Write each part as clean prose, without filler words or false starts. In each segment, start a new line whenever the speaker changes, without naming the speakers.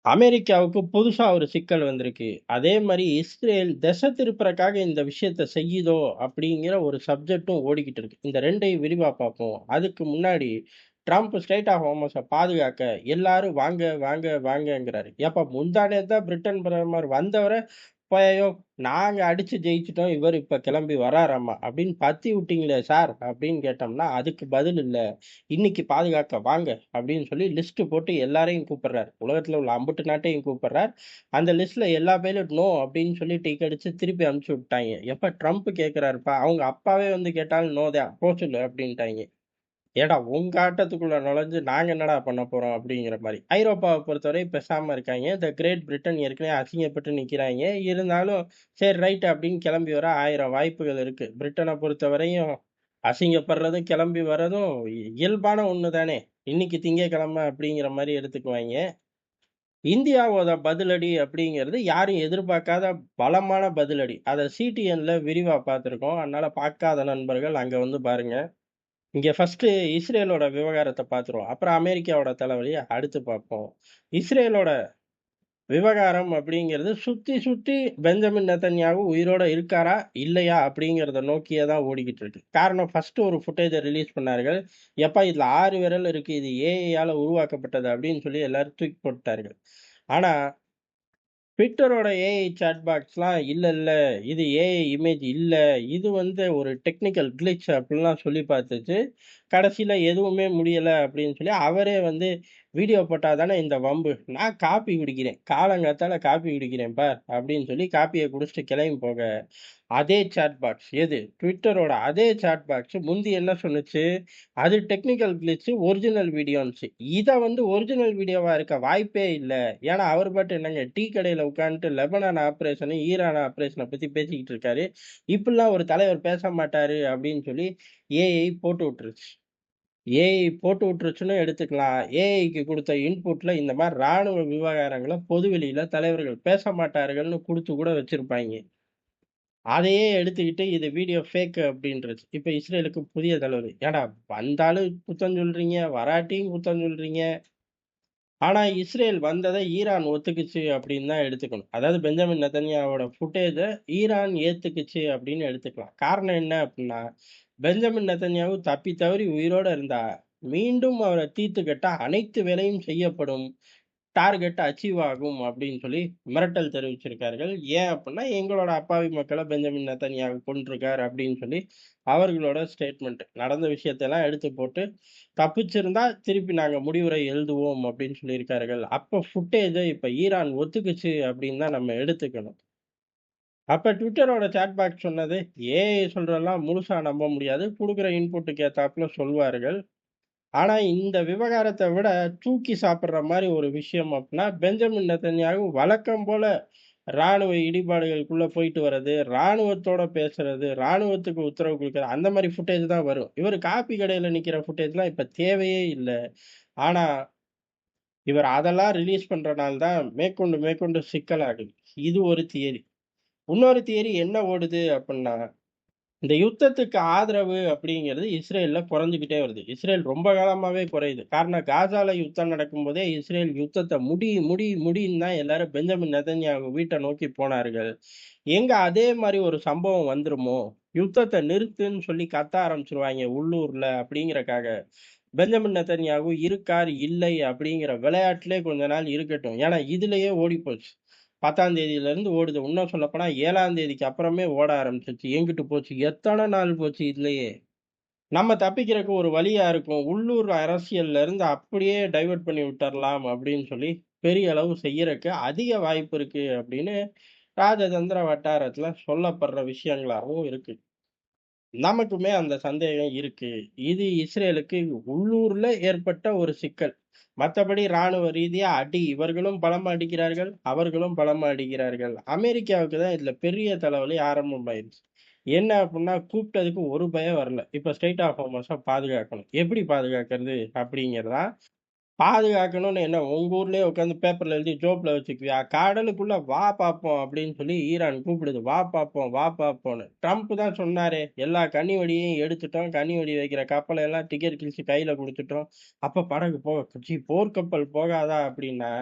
அமெரிக்காவுக்கு புதுசா ஒரு சிக்கல் வந்திருக்கு. அதே மாரி இஸ்ரேல் திசை திருப்புறக்காக இந்த விஷயத்த செய்யுதோ! அப்படிங்கிற ஒரு சப்ஜெக்டும் ஓடிக்கிட்டு இருக்கு. இந்த 2யும் விரிவா பார்ப்போம். அதுக்கு முன்னாடி ட்ரம்ப் ஸ்ட்ரெய்ட் ஆஃப் ஹார்மஸ பாதுகாக்க எல்லாரும் வாங்க, வாங்க, வாங்கங்கிறாரு. ஏப்பா முந்தா நேத்து தான் பிரிட்டன் பிரதமர் வந்தவர "ஐயோ! நாங்க அடிச்சு ஜெயிச்சுட்டோம். இவரு இப்ப கிளம்பி வராராமா" அப்படின்னு பத்தி விட்டீங்களே சார் அப்படின்னு கேட்டோம்னா, அதுக்கு பதில் இல்ல. "இன்னைக்கு பாதுகாக்க வாங்க" அப்படின்னு சொல்லி லிஸ்ட் போட்டு எல்லாரையும் கூப்பிடுறார். உலகத்துல உள்ள அம்புட்டு நாட்டையும் கூப்பிடுறார். அந்த லிஸ்ட்ல எல்லா பேரும் நோ அப்படின்னு சொல்லி டிக் அடிச்சு திருப்பி அனுப்பிச்சு விட்டாய்ங்க. எப்ப ட்ரம்ப் கேட்கிறாருப்பா, அவங்க அப்பாவே வந்து கேட்டாலும் நோ தான். போ சொல்லு அப்படின்ட்டாய்ங்க. ஏன்டா உங்க ஆட்டத்துக்குள்ள நுழைஞ்சு நாங்க என்னடா பண்ண போறோம் அப்படிங்கிற மாரி. ஐரோப்பாவ பொறுத்தவரை பேசாம இருக்காய்ங்க. இந்த கிரேட் பிரிட்டன் ஏற்கனவே அசிங்கப்பட்டு நிக்கிறாய்ங்க. இருந்தாலும் சரி ரைட் அப்படின்னு கிளம்பி வர 1000 வாய்ப்புகள் இருக்கு. பிரிட்டன பொறுத்தவரையும் அசிங்கப்படுறதும், கிளம்பி வர்றதும் இயல்பான ஒண்ணு தானே. இன்னைக்கு திங்கட்கிழமை அப்படிங்கிற மாரி எடுத்துக்குவாய்ங்க. இந்தியாவோட பதிலடி அப்படிங்கிறது யாரும் எதிர்பார்க்காத பலமான பதிலடி. அத சிடிஎன்ல விரிவா பார்த்திருக்கோம். அதனால பார்க்காத நண்பர்கள் அங்க வந்து பாருங்க. இங்க ஃபர்ஸ்ட்டு இஸ்ரேலோட விவகாரத்த பார்த்துருவோம். அப்புறம் அமெரிக்காவோட தலைவலிய அடுத்து பார்ப்போம். இஸ்ரேலோட விவகாரம் அப்படிங்கிறது சுத்தி சுத்தி பெஞ்சமின் நெதன்யாகு உயிரோட இருக்காரா? இல்லையா? அப்படிங்கிறத நோக்கியே தான் ஓடிக்கிட்டு இருக்கு. காரணம் ஃபர்ஸ்ட்டு ஒரு ஃபுட்டேஜ ரிலீஸ் பண்ணார்கள். "எப்பா இதுல 6 விரல் இருக்கு. இது ஏஐயால உருவாக்கப்பட்டது" அப்படின்னு சொல்லி எல்லாரும் தூக்கி போட்டார்கள். ஆனா ட்விட்டரோட ஏஐ சாட் பாக்ஸ்லாம் இல்ல, இல்ல. இது ஏஐ இமேஜ் இல்ல. இது வந்து ஒரு டெக்னிக்கல் கிளிட்ச் அப்டிலாம் சொல்லி பார்த்துச்சு. கடைசில எதுவுமே முடியல அப்படின்னு சொல்லி அவரே வந்து வீடியோ போட்டா தானே இந்த வம்பு. நான் காப்பி குடிக்கிறேன். காலங்காத்தால காப்பி குடிக்கிறேன் பார் அப்படின்னு சொல்லி காப்பிய குடிச்சிட்டு கிளம்பி போக அதே சாட் பாக்ஸ் எது? ட்விட்டரோட அதே சாட் பாக்ஸ் முந்தி என்ன சொன்னுச்சு? அது டெக்னிக்கல் கிளிட்ச் ஒரிஜினல் வீடியோன்னுச்சு. இத வந்து ஒரிஜினல் வீடியோவா இருக்க வாய்ப்பே இல்ல. ஏன்னா, அவரு பாட்டு என்னங்க டீ கடையில உட்கார்ந்துட்டு லெபனான் ஆப்பரேஷன், ஈரான் ஆப்பரேஷன பத்தி பேசிக்கிட்டு இருக்காரு. இப்படிலாம் ஒரு தலைவர் பேச மாட்டாரு அப்படின்னு சொல்லி ஏஐ போட்டு விட்டுருச்சு. ஏஐ போட்டு விட்டுருச்சுன்னு எடுத்துக்கலாம். ஏஐக்கு குடுத்த இன்புட்ல இந்த மாரி ராணுவ விவகாரங்கள பொதுவெளியில தலைவர்கள் பேச மாட்டார்கள்ன்னு குடுத்து கூட வச்சிருப்பாய்ங்க. அதையே எடுத்துக்கிட்டு இது வீடியோ ஃபேக் அப்படின்ருச்சு. இப்ப இஸ்ரேலுக்கு புதிய தலைவர். ஏன்டா வந்தாலும் குத்தம் சொல்றீங்க, வராட்டியும் குத்தம் சொல்றீங்க. ஆனா இஸ்ரேல் வந்தத ஈரான் ஒத்துக்குச்சு அப்படின்னு தான் எடுத்துக்கணும். அதாவது பெஞ்சமின் நெதன்யாவோட ஃபுட்டேஜ ஈரான் ஏத்துக்குச்சு அப்படின்னு எடுத்துக்கலாம். காரணம் என்ன அப்படின்னா, பெஞ்சமின் நெதன்யாகு தப்பி தவறி உயிரோட இருந்தா, மீண்டும் அவர தீர்த்து கட்ட அனைத்து வேலையும் செய்யப்படும். டார்கெட் அச்சீவ் ஆகும் அப்படின்னு சொல்லி மிரட்டல் தெரிவிச்சிருக்கார்கள். ஏன் அப்படின்னா, எங்களோட அப்பாவி மக்கள பெஞ்சமின் நெதன்யாகு கொன்றுக்கார் அப்படின்னு சொல்லி அவர்களோட ஸ்டேட்மெண்ட். நடந்த விஷயத்தெல்லாம் எடுத்து போட்டு, தப்பிச்சிருந்தா திருப்பி நாங்க முடிவுரை எழுதுவோம் அப்படின்னு சொல்லியிருக்கார்கள். அப்ப ஃபுட்டேஜ இப்ப ஈரான் ஒத்துக்குச்சு அப்படின்னு தான் நம்ம எடுத்துக்கணும். அப்ப ட்விட்டரோட சாட் பாக்ஸ் சொன்னது, ஏஐ சொல்றதெல்லாம் முழுசா நம்ப முடியாது. குடுக்குற இன்புட்க்கு ஏத்தாப்புல சொல்வார்கள். ஆனா, இந்த விவகாரத்த விட தூக்கி சாப்பிடுற மாரி ஒரு விஷயம் அப்டின்னா, பெஞ்சமின் நெதன்யாகு வழக்கம் போல ராணுவ இடிபாடுகளுக்குள்ள போயிட்டு வர்றது, ராணுவத்தோட பேசுறது, ராணுவத்துக்கு உத்தரவு குடுக்குறது, அந்த மாரி ஃபுட்டேஜ் தான் வரும். இவரு காப்பி கடையில நிக்கிற ஃபுட்டேஜ்லாம் இப்ப தேவையே இல்ல. ஆனா, இவர் அதெல்லாம் ரிலீஸ் பண்றனால தான் மேற்கொண்டு மேற்கொண்டு சிக்கலாகுது. இது ஒரு தியரி. இன்னொரு தியரி என்ன ஓடுது அப்டின்னா இந்த யுத்தத்துக்கு ஆதரவு அப்படிங்கிறது இஸ்ரேல்ல குறைஞ்சுகிட்டே வருது. இஸ்ரேல் ரொம்ப காலமாவே குறையுது. காரணம் காசால யுத்தம் நடக்கும்போதே இஸ்ரேல் யுத்தத்த முடி, முடி, முடின்னு தான் எல்லாரும் பெஞ்சமின் நெதன்யாகு வீட்ட நோக்கி போனார்கள். எங்க அதே மாரி ஒரு சம்பவம் வந்துருமோ? யுத்தத்த நிறுத்துன்னு சொல்லி கத்த ஆரம்பிச்சுருவாய்ங்க உள்ளூர்ல அப்படிங்கிறக்காக, பெஞ்சமின் நெதன்யாகு இருக்கார், இல்லை அப்படிங்கிற விளையாட்டிலே கொஞ்ச நாள் இருக்கட்டும். ஏன்னா இதுலயே ஓடிப்போச்சு. 10ஆம் தேதியிலிருந்து ஓடுது. இன்னும் சொல்லப்போனா 7ஆம் தேதிக்கு அப்புறமே ஓட ஆரம்பிச்சுருச்சு. எங்கிட்டு போச்சு? எத்தன நாள் போச்சு இதுலயே? நம்ம தப்பிக்கிறதுக்கு ஒரு வழியா இருக்கும். உள்ளூர் அரசியல்ல இருந்து அப்படியே டைவர்ட் பண்ணி விட்டறலாம் அப்படின்னு சொல்லி, பெரிய அளவு செய்யறக்கு அதிக வாய்ப்பு இருக்கு அப்படின்னு ராஜதந்திர வட்டாரத்துல சொல்லப்படுற விஷயங்களாவும் இருக்கு. நமக்குமே அந்த சந்தேகம் இருக்கு. இது இஸ்ரேலுக்கு உள்ளூர்ல ஏற்பட்ட ஒரு சிக்கல். மத்தபடி ராணுவ ரீதியா அடி இவர்களும் பலமா அடிக்கிறார்கள், அவர்களும் பலமா அடிக்கிறார்கள். அமெரிக்காவுக்கு தான் இதுல பெரிய தலைவலி ஆரம்பமாயிருச்சு. என்ன அப்டின்னா, கூப்ட்டதுக்கு ஒரு பயம் வரல. இப்ப ஸ்ட்ரெய்ட் ஆஃப் ஹார்மஸ பாதுகாக்கணும். எப்படி பாதுகாக்கிறது? அப்படிங்கிறது தான் பாதுகாக்கணும்னு என்ன உங்க ஊர்லயே உட்காந்து பேப்பர்ல எழுதி ஜோப்ல வச்சுக்குவியா? கடலுக்குள்ள வா பாப்போம் அப்படின்னு சொல்லி ஈரான் கூப்பிடுது. வா பாப்போம், வா பாப்போம்ன்னு. ட்ரம்ப் தான் சொன்னாரே, எல்லா கன்னி வெடியையும் எடுத்துட்டோம். கன்னி வெடி வைக்கிற கப்பல எல்லாம் டிக்கெட் கிழிச்சு கையில குடுத்துட்டோம். அப்ப படகு போர்க்கப்பல் போகாதா அப்படின்னா,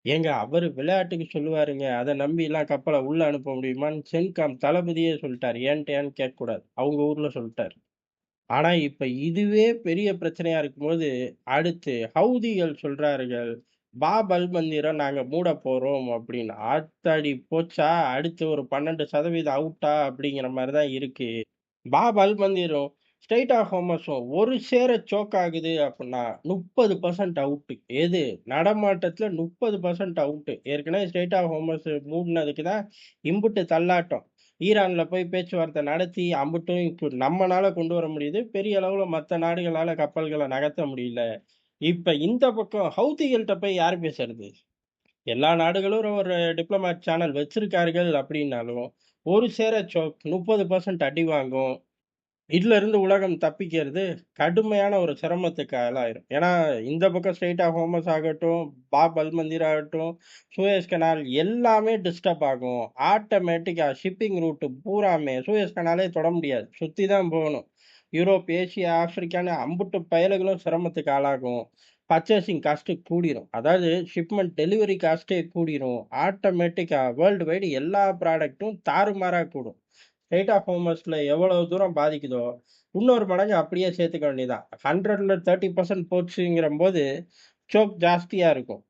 ஏங்க அவரு விளையாட்டுக்கு சொல்லுவாருங்க. அத நம்பிலாம் கப்பல உள்ள அனுப்ப முடியுமான்னு சென்காம் தளபதியே சொல்ட்டாரு. ஏன்ட்டயான்னு கேட்கக்கூடாது. அவங்க ஊர்ல சொல்ட்டாரு. ஆனா, இப்ப இதுவே பெரிய பிரச்சனையா இருக்கும்போது, அடுத்து ஹவுதிகள் சொல்றார்கள், பாப் அல்-மந்தீர நாங்க மூடப் போறோம் அப்படின்னு. ஆத்தாடி போச்சா! அடுத்து ஒரு 12% அவுட்டா அப்படிங்கிற மாரி தான் இருக்கு. பாப் அல்-மந்தீரும், ஸ்ட்ரெய்ட் ஆஃப் ஹோமஸும் ஒரு சேர சோக் ஆகுது அப்புட்ன்னா 30% அவுட்டு. எது? நடமாட்டத்துல 30% அவுட்டு. ஏற்கனவே ஸ்ட்ரெய்ட் ஆஃப் ஹோமஸ் மூடுனதுக்கு தான் இம்புட்டு தள்ளாட்டம். ஈரான்ல போய் பேச்சுவார்த்தை நடத்தி அம்புட்டும் நம்மனால கொண்டு வர முடியுது. பெரிய அளவுல மத்த நாடுகளால கப்பல்கள நகர்த்த முடியல. இப்ப இந்த பக்கம் ஹவுதிகள்ட்ட போய் யார் பேசுறது? எல்லா நாடுகளும் ஒரு டிப்ளோமேட் சேனல் வச்சிருக்கார்கள் அப்படின்னாலும், ஒரு சேர சோக் 30% அடி வாங்கும். இதுல இருந்து உலகம் தப்பிக்கிறது கடுமையான ஒரு சிரமத்துக்கு ஆளாயிரும். ஏன்னா, இந்த பக்கம் ஸ்ட்ரெய்ட் ஆஃப் ஹோர்மஸ் ஆகட்டும், பாப் அல் மந்தீர் ஆகட்டும், சூயஸ் கனால் எல்லாமே டிஸ்டர்ப் ஆகும். ஆட்டோமேட்டிக்கா ஷிப்பிங் ரூட் பூராமே சூயஸ் கனாலே தொட முடியாது. சுத்தி தான் போகணும். யூரோப், ஏசியா, ஆப்பிரிக்கான்னு அம்புட்டு பயலுகளும் சிரமத்துக்கு ஆளாகும். பர்ச்சேசிங் காஸ்ட் கூடிரும். அதாவது ஷிப்மென்ட் டெலிவரி காஸ்ட்டே கூடிரும். ஆட்டோமேட்டிக்கா வேர்ல்டு வைடு எல்லா ப்ராடக்ட்டும் தாறுமாறா கூடும். ஸ்ட்ரெய்ட் ஆஃப் ஹோர்மஸ்ல எவ்வளவு தூரம் பாதிக்குதோ, இன்னொரு மடங்கு அப்படியே சேர்த்துக்க வேண்டியதுதான். 100ல 30% போச்சுங்கிறம்போது, சோக் ஜாஸ்தியா இருக்கும்.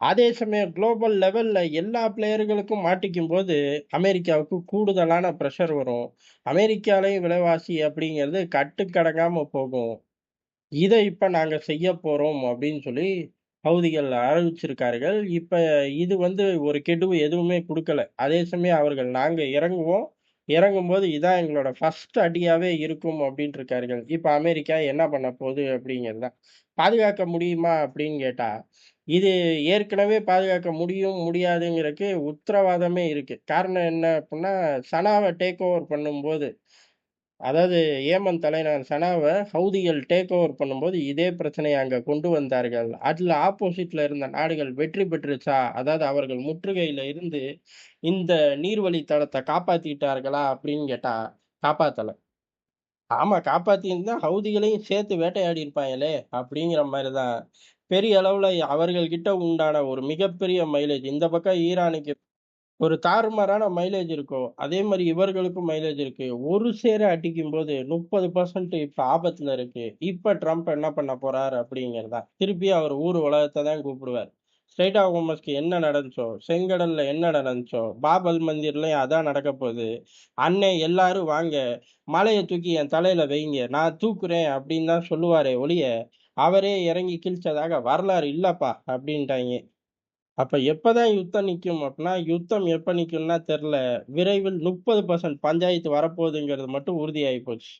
அதே சமயம் குளோபல் லெவல்ல எல்லா பிளேயர்களுக்கும் மாட்டிக்கும்போது, அமெரிக்காவுக்கு கூடுதலான பிரஷர் வரும். அமெரிக்காலயும் விலைவாசி அப்படிங்கிறது கட்டுக்கடங்காம போகும். இத இப்ப நாங்க செய்யப் போறோம் அப்படின்னு சொல்லி ஹவுதிகள் அறிவிச்சிருக்கார்கள். இப்ப இது ஒரு கெடு எதுவுமே குடுக்கல. அதே சமயம் அவர்கள் நாங்க இறங்குவோம். இறங்கும்போது இதான் எங்களோட ஃபர்ஸ்ட் அடியாவே இருக்கும் அப்படின்ருக்கார்கள். இப்ப அமெரிக்கா என்ன பண்ண போகுது அப்படிங்கிறது தான். பாதுகாக்க முடியுமா அப்படின்னு கேட்டா, இது ஏற்கனவே பாதுகாக்க முடியும், முடியாதுங்கிறதுக்கு உத்தரவாதமே இருக்கு. காரணம் என்ன அப்படின்னா, சனாவ டேக் ஓவர் பண்ணும்போது அதாவது ஏமன் தலைநகர் சனாவ ஹவுதிகள் டேக் ஓவர் பண்ணும்போது, இதே பிரச்சனைய அங்க கொண்டு வந்தார்கள். அதுல ஆப்போசிட்ல இருந்த நாடுகள் வெற்றி பெற்றுச்சா? அதாவது அவர்கள் முற்றுகையில இருந்து இந்த நீர்வழி தடத்த காப்பாத்திட்டார்களா? அப்படின்னு கேட்டா, காப்பாத்தல. ஆமா காப்பாத்தியிருந்தா ஹவுதிகளையும் சேர்த்து வேட்டையாடி இருப்பாங்களே! அப்படிங்கிற மாரி தான். பெரிய அளவுல அவர்கள் கிட்ட உண்டான ஒரு மிகப்பெரிய மைலேஜ் இந்த பக்கம் ஈரானுக்கு ஒரு தாறுமாறான மைலேஜ் இருக்கும். அதே மாரி இவர்களுக்கும் மைலேஜ் இருக்கு. ஒரு சேர அடிக்கும்போது 30% இப்ப ஆபத்துல இருக்கு. இப்ப ட்ரம்ப் என்ன பண்ண போறார் அப்படிங்கிறது தான். திருப்பி அவர் ஊர் உலகத்த தான் கூப்பிடுவார். ஸ்ட்ரெய்ட் ஆஃப் ஹோர்மஸ்க்கு என்ன நடந்துச்சோ, செங்கடல்ல என்ன நடந்துச்சோ, பாப் அல் மந்தீர்லயும் அதான் நடக்கப் போகுது. அண்ணே எல்லாரும் வாங்க, மலைய தூக்கி என் தலையில வைங்க, நான் தூக்குறேன் அப்படின்னு தான் சொல்லுவாரே ஒழிய, அவரே இறங்கி கிழிச்சதாக வரலாறு இல்லப்பா அப்படின்ட்டாய்ங்க. அப்ப எப்பதான் யுத்தம் நிக்கும் அப்டின்னா, யுத்தம் எப்ப நிக்கும்னா தெர்ல. விரைவில் 30% பஞ்சாயத்து வரப்போகுதுங்கிறது மட்டும் உறுதியாயி போச்சு.